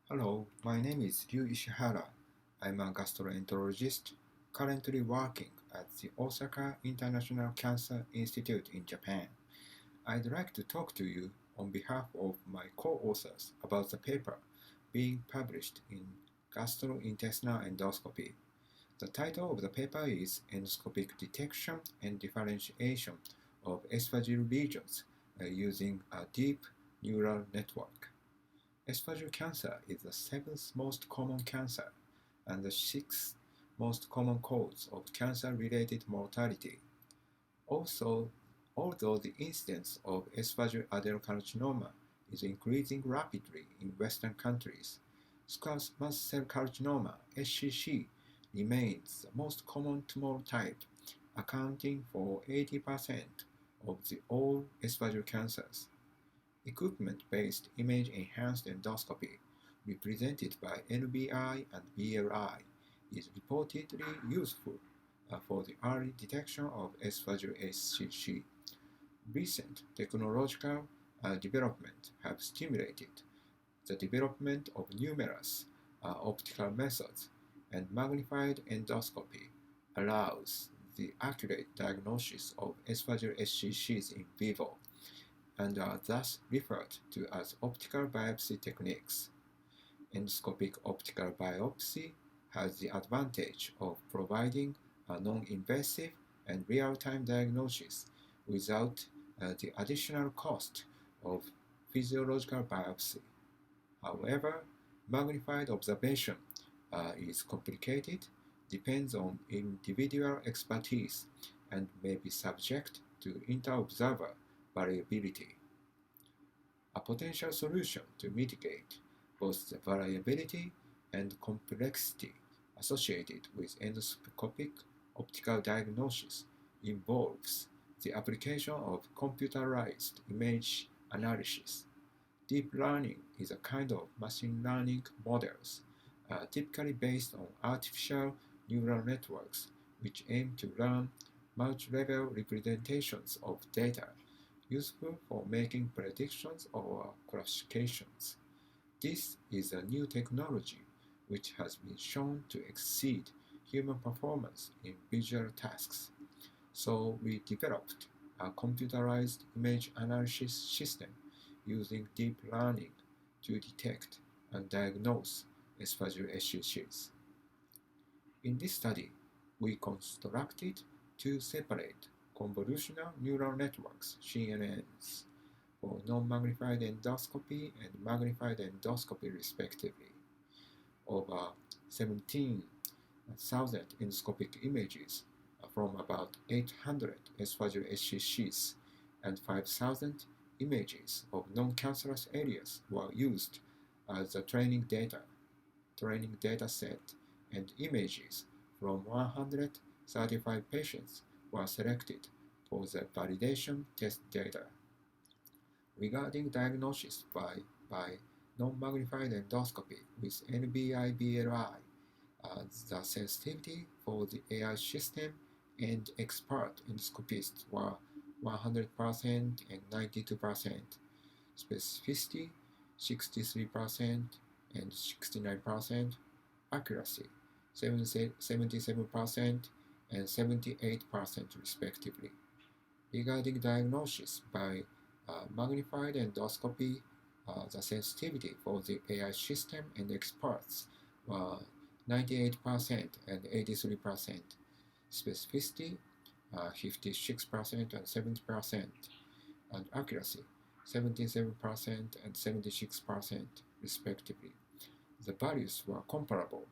Hello, my name is Ryu Ishihara. I'm a gastroenterologist currently working at the Osaka International Cancer Institute in Japan. I'd like to talk to you on behalf of my co-authors about the paper being published in Gastrointestinal Endoscopy. The title of the paper is Endoscopic Detection and Differentiation of Esophageal Lesions using a deep neural network. Esophageal cancer is the seventh most common cancer and the sixth most common cause of cancer-related mortality. Also, although the incidence of esophageal adenocarcinoma is increasing rapidly in Western countries, squamous cell carcinoma (SCC) remains the most common tumor type, accounting for 80% of all esophageal cancers. Equipment-based image-enhanced endoscopy, represented by NBI and BLI, is reportedly useful for the early detection of esophageal SCC. Recent technological development have stimulated the development of numerous optical methods, and magnified endoscopy allows the accurate diagnosis of esophageal SCCs in vivo and are thus referred to as optical biopsy techniques. Endoscopic optical biopsy has the advantage of providing a non-invasive and real-time diagnosis without the additional cost of physiological biopsy. However, magnified observation is complicated, depends on individual expertise, and may be subject to inter-observer variability. A potential solution to mitigate both the variability and complexity associated with endoscopic optical diagnosis involves the application of computerized image analysis. Deep learning is a kind of machine learning models, typically based on artificial neural networks, which aim to learn multi-level representations of data useful for making predictions or classifications. This is a new technology which has been shown to exceed human performance in visual tasks. So we developed a computerized image analysis system using deep learning to detect and diagnose esophageal SCCs. In this study, we constructed two separate convolutional neural networks (CNNs) for non-magnified endoscopy and magnified endoscopy respectively. Over 17,000 endoscopic images from about 800 esophageal SCCs and 5,000 images of non-cancerous areas were used as the training data set, and images from 135 patients were selected for the validation test data. Regarding diagnosis by non-magnified endoscopy with NBI-BLI, the sensitivity for the AI system and expert endoscopists were 100% and 92%, specificity 63% and 69%, accuracy 77% and 78% respectively. Regarding diagnosis by magnified endoscopy, the sensitivity for the AI system and experts were 98% and 83%, specificity 56% and 70%, and accuracy 77% and 76% respectively. The values were comparable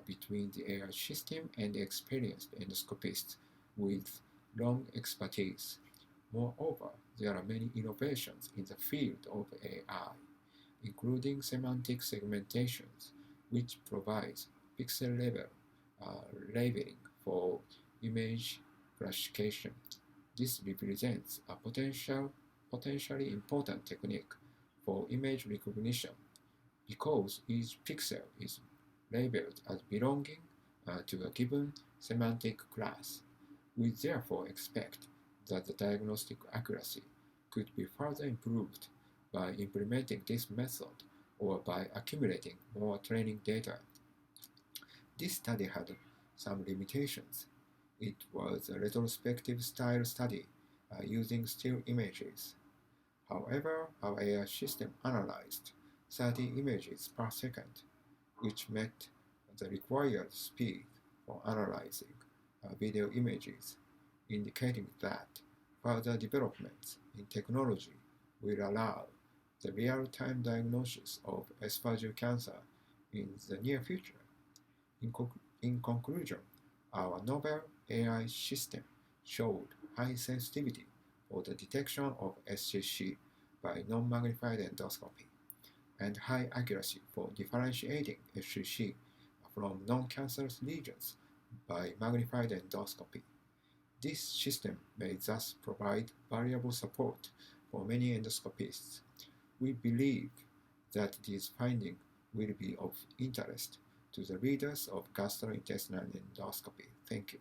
between the AI system and experienced endoscopists with long expertise. Moreover, there are many innovations in the field of AI, including semantic segmentations, which provides pixel-level labeling for image classification. This represents a potentially important technique for image recognition because each pixel is labeled as belonging to a given semantic class. We therefore expect that the diagnostic accuracy could be further improved by implementing this method or by accumulating more training data. This study had some limitations. It was a retrospective style study using still images. However, our AI system analyzed 30 images per second, which met the required speed for analyzing video images, indicating that further developments in technology will allow the real-time diagnosis of esophageal cancer in the near future. In, in conclusion, our novel AI system showed high sensitivity for the detection of SCC by non-magnified endoscopy and high accuracy for differentiating SCC from non-cancerous lesions by magnified endoscopy. This system may thus provide valuable support for many endoscopists. We believe that these findings will be of interest to the readers of gastrointestinal endoscopy. Thank you.